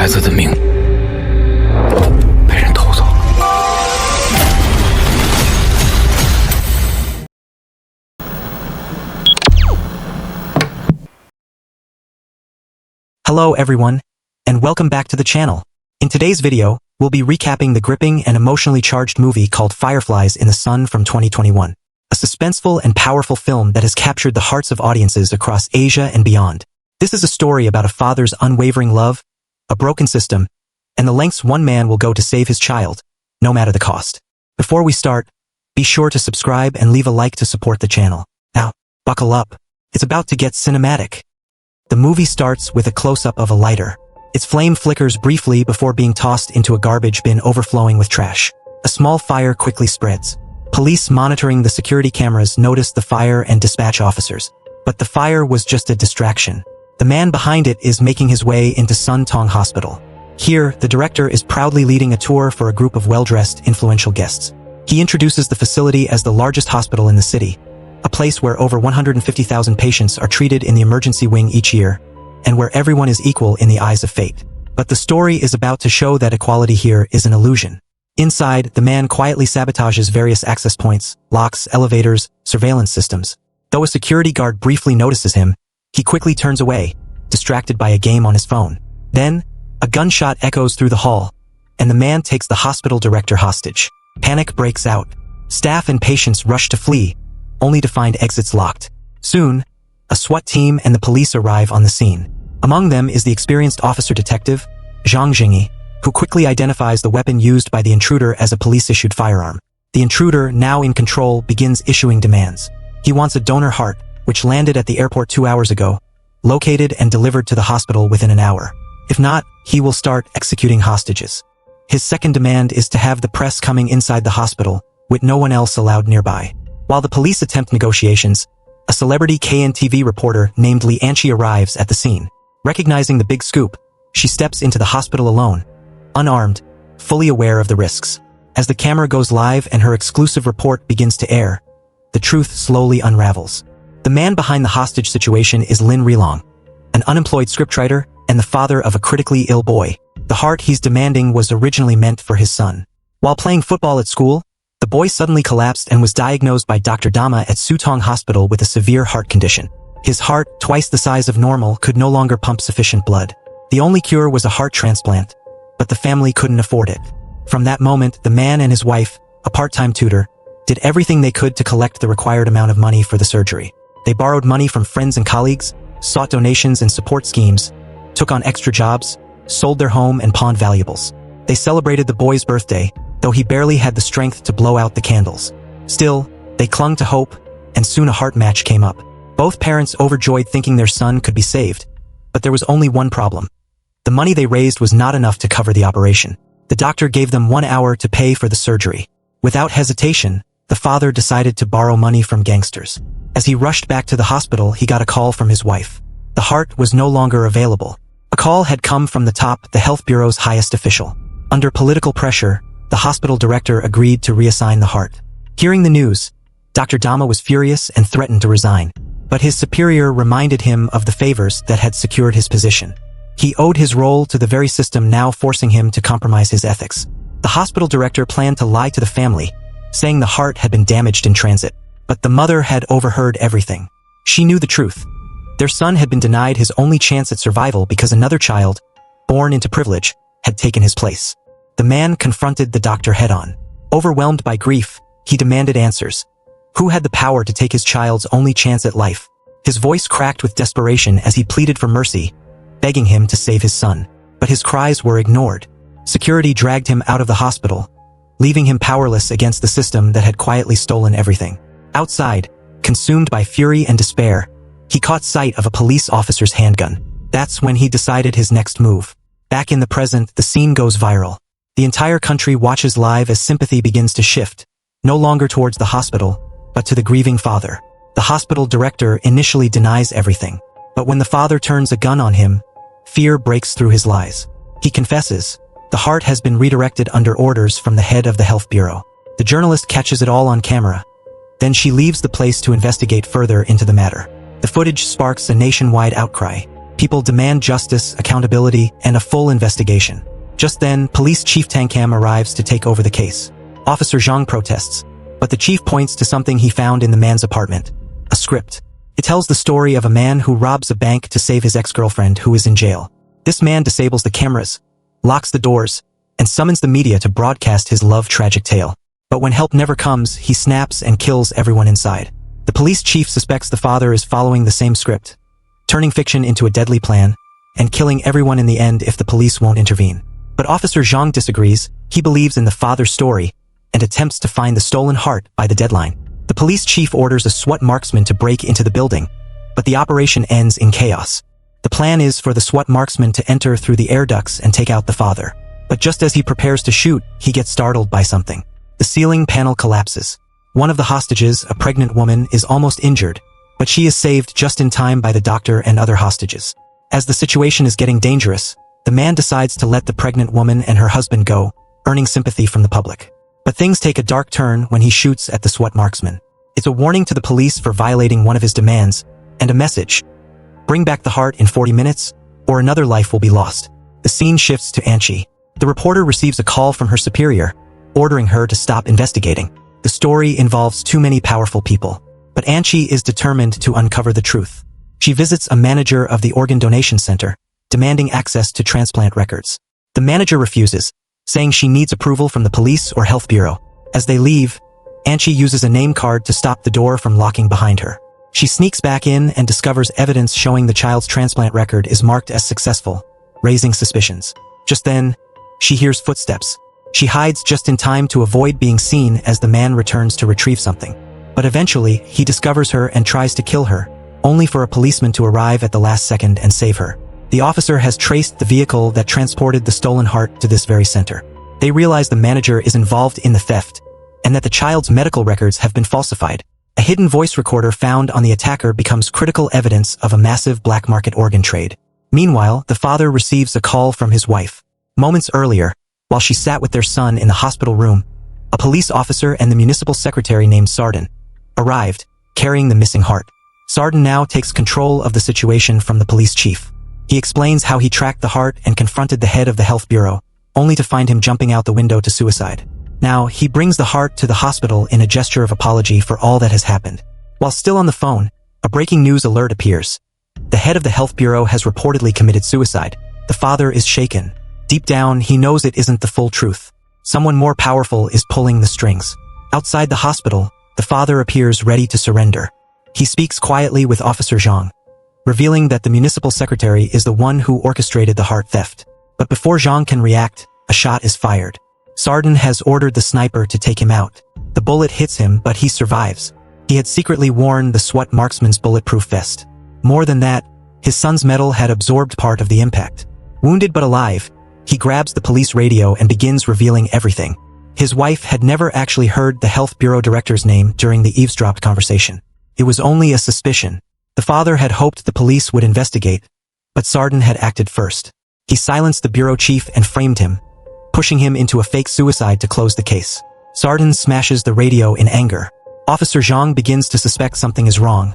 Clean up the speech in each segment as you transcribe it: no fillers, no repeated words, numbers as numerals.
孩子的命被人偷走了。Hello everyone, and welcome back to the channel. In today's video, we'll be recapping the gripping and emotionally charged movie called Fireflies in the Sun from 2021. A suspenseful and powerful film that has captured the hearts of audiences across Asia and beyond. This is a story about a father's unwavering love, a broken system, and the lengths one man will go to save his child, no matter the cost. Before we start, be sure to subscribe and leave a like to support the channel. Now, buckle up. It's about to get cinematic. The movie starts with a close-up of a lighter. Its flame flickers briefly before being tossed into a garbage bin overflowing with trash. A small fire quickly spreads. Police monitoring the security cameras notice the fire and dispatch officers. But the fire was just a distraction. The man behind it is making his way into Sun Tong Hospital. Here, the director is proudly leading a tour for a group of well-dressed, influential guests. He introduces the facility as the largest hospital in the city, a place where over 150,000 patients are treated in the emergency wing each year, and where everyone is equal in the eyes of fate. But the story is about to show that equality here is an illusion. Inside, the man quietly sabotages various access points, locks, elevators, surveillance systems. Though a security guard briefly notices him, he quickly turns away, distracted by a game on his phone. Then, a gunshot echoes through the hall, and the man takes the hospital director hostage. Panic breaks out. Staff and patients rush to flee, only to find exits locked. Soon, a SWAT team and the police arrive on the scene. Among them is the experienced officer detective, Zhang Jingyi, who quickly identifies the weapon used by the intruder as a police-issued firearm. The intruder, now in control, begins issuing demands. He wants a donor heart, which landed at the airport 2 hours ago, located and delivered to the hospital within an hour. If not, he will start executing hostages. His second demand is to have the press coming inside the hospital, with no one else allowed nearby. While the police attempt negotiations, a celebrity KNTV reporter named Li Anchi arrives at the scene. Recognizing the big scoop, she steps into the hospital alone, unarmed, fully aware of the risks. As the camera goes live and her exclusive report begins to air, the truth slowly unravels. The man behind the hostage situation is Lin Rilang, an unemployed scriptwriter and the father of a critically ill boy. The heart he's demanding was originally meant for his son. While playing football at school, the boy suddenly collapsed and was diagnosed by Dr. Dama at Sutong Hospital with a severe heart condition. His heart, twice the size of normal, could no longer pump sufficient blood. The only cure was a heart transplant, but the family couldn't afford it. From that moment, the man and his wife, a part-time tutor, did everything they could to collect the required amount of money for the surgery. They borrowed money from friends and colleagues, sought donations and support schemes, took on extra jobs, sold their home and pawned valuables. They celebrated the boy's birthday, though he barely had the strength to blow out the candles. Still, they clung to hope, and soon a heart match came up. Both parents overjoyed thinking their son could be saved, but there was only one problem. The money they raised was not enough to cover the operation. The doctor gave them 1 hour to pay for the surgery. Without hesitation, the father decided to borrow money from gangsters. As he rushed back to the hospital, he got a call from his wife. The heart was no longer available. A call had come from the top, the health bureau's highest official. Under political pressure, the hospital director agreed to reassign the heart. Hearing the news, Dr. Dama was furious and threatened to resign. But his superior reminded him of the favors that had secured his position. He owed his role to the very system now forcing him to compromise his ethics. The hospital director planned to lie to the family, saying the heart had been damaged in transit. But the mother had overheard everything. She knew the truth. Their son had been denied his only chance at survival because another child, born into privilege, had taken his place. The man confronted the doctor head-on. Overwhelmed by grief, he demanded answers. Who had the power to take his child's only chance at life? His voice cracked with desperation as he pleaded for mercy, begging him to save his son. But his cries were ignored. Security dragged him out of the hospital, leaving him powerless against the system that had quietly stolen everything. Outside, consumed by fury and despair, he caught sight of a police officer's handgun. That's when he decided his next move. Back in the present, the scene goes viral. The entire country watches live as sympathy begins to shift, no longer towards the hospital, but to the grieving father. The hospital director initially denies everything, but when the father turns a gun on him, fear breaks through his lies. He confesses, the heart has been redirected under orders from the head of the health bureau. The journalist catches it all on camera. Then she leaves the place to investigate further into the matter. The footage sparks a nationwide outcry. People demand justice, accountability, and a full investigation. Just then, Police Chief Tankam arrives to take over the case. Officer Zhang protests, but the chief points to something he found in the man's apartment. A script. It tells the story of a man who robs a bank to save his ex-girlfriend who is in jail. This man disables the cameras, locks the doors, and summons the media to broadcast his love tragic tale. But when help never comes, he snaps and kills everyone inside. The police chief suspects the father is following the same script, turning fiction into a deadly plan, and killing everyone in the end if the police won't intervene. But Officer Zhang disagrees. He believes in the father's story and attempts to find the stolen heart by the deadline. The police chief orders a SWAT marksman to break into the building, but the operation ends in chaos. The plan is for the SWAT marksman to enter through the air ducts and take out the father. But just as he prepares to shoot, he gets startled by something. The ceiling panel collapses. One of the hostages, a pregnant woman, is almost injured, but she is saved just in time by the doctor and other hostages. As the situation is getting dangerous, the man decides to let the pregnant woman and her husband go, earning sympathy from the public. But things take a dark turn when he shoots at the SWAT marksman. It's a warning to the police for violating one of his demands, and a message: bring back the heart in 40 minutes, or another life will be lost. The scene shifts to Anchi. The reporter receives a call from her superior, ordering her to stop investigating. The story involves too many powerful people, but Anchi is determined to uncover the truth. She visits a manager of the organ donation center, demanding access to transplant records. The manager refuses, saying she needs approval from the police or health bureau. As they leave, Anchi uses a name card to stop the door from locking behind her. She sneaks back in and discovers evidence showing the child's transplant record is marked as successful, raising suspicions. Just then, she hears footsteps. She hides just in time to avoid being seen as the man returns to retrieve something. But eventually, he discovers her and tries to kill her, only for a policeman to arrive at the last second and save her. The officer has traced the vehicle that transported the stolen heart to this very center. They realize the manager is involved in the theft, and that the child's medical records have been falsified. A hidden voice recorder found on the attacker becomes critical evidence of a massive black market organ trade. Meanwhile, the father receives a call from his wife. Moments earlier, while she sat with their son in the hospital room, a police officer and the municipal secretary named Sardin arrived, carrying the missing heart. Sardin now takes control of the situation from the police chief. He explains how he tracked the heart and confronted the head of the health bureau, only to find him jumping out the window to suicide. Now, he brings the heart to the hospital in a gesture of apology for all that has happened. While still on the phone, a breaking news alert appears. The head of the health bureau has reportedly committed suicide. The father is shaken. Deep down, he knows it isn't the full truth. Someone more powerful is pulling the strings. Outside the hospital, the father appears ready to surrender. He speaks quietly with Officer Zhang, revealing that the municipal secretary is the one who orchestrated the heart theft. But before Zhang can react, a shot is fired. Sardin has ordered the sniper to take him out. The bullet hits him, but he survives. He had secretly worn the SWAT marksman's bulletproof vest. More than that, his son's metal had absorbed part of the impact. Wounded but alive, he grabs the police radio and begins revealing everything. His wife had never actually heard the health bureau director's name during the eavesdropped conversation. It was only a suspicion. The father had hoped the police would investigate, but Sardin had acted first. He silenced the bureau chief and framed him, pushing him into a fake suicide to close the case. Sardin smashes the radio in anger. Officer Zhang begins to suspect something is wrong,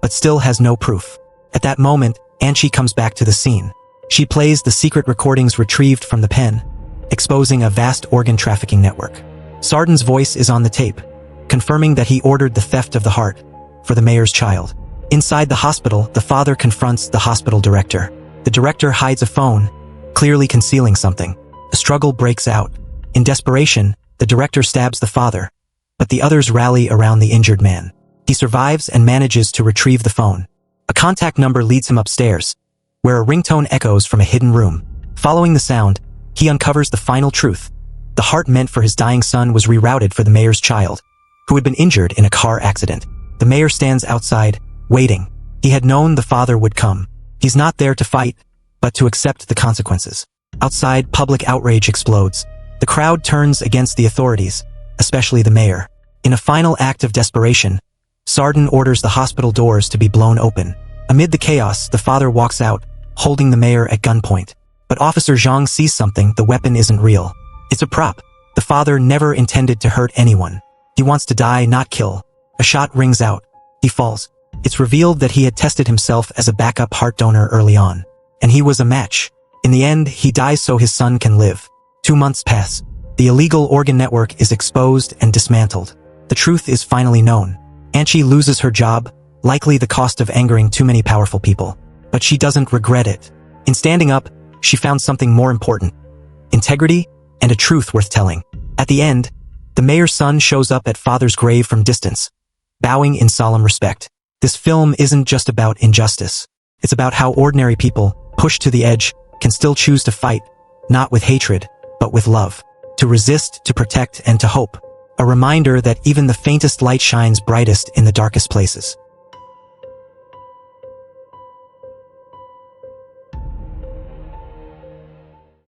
but still has no proof. At that moment, Anchi comes back to the scene. She plays the secret recordings retrieved from the pen, exposing a vast organ trafficking network. Sardin's voice is on the tape, confirming that he ordered the theft of the heart for the mayor's child. Inside the hospital, the father confronts the hospital director. The director hides a phone, clearly concealing something. A struggle breaks out. In desperation, the director stabs the father, but the others rally around the injured man. He survives and manages to retrieve the phone. A contact number leads him upstairs, where a ringtone echoes from a hidden room. Following the sound, he uncovers the final truth. The heart meant for his dying son was rerouted for the mayor's child, who had been injured in a car accident. The mayor stands outside, waiting. He had known the father would come. He's not there to fight, but to accept the consequences. Outside, public outrage explodes. The crowd turns against the authorities, especially the mayor. In a final act of desperation, Sardin orders the hospital doors to be blown open. Amid the chaos, the father walks out, holding the mayor at gunpoint. But Officer Zhang sees something. The weapon isn't real. It's a prop. The father never intended to hurt anyone. He wants to die, not kill. A shot rings out. He falls. It's revealed that he had tested himself as a backup heart donor early on. and he was a match. In the end, he dies so his son can live. 2 months pass. The illegal organ network is exposed and dismantled. The truth is finally known. Anchi loses her job, likely the cost of angering too many powerful people. But she doesn't regret it. In standing up, she found something more important: integrity and a truth worth telling. At the end, the mayor's son shows up at father's grave from distance, bowing in solemn respect. This film isn't just about injustice. It's about how ordinary people, pushed to the edge, can still choose to fight, not with hatred, but with love. To resist, to protect, and to hope. A reminder that even the faintest light shines brightest in the darkest places.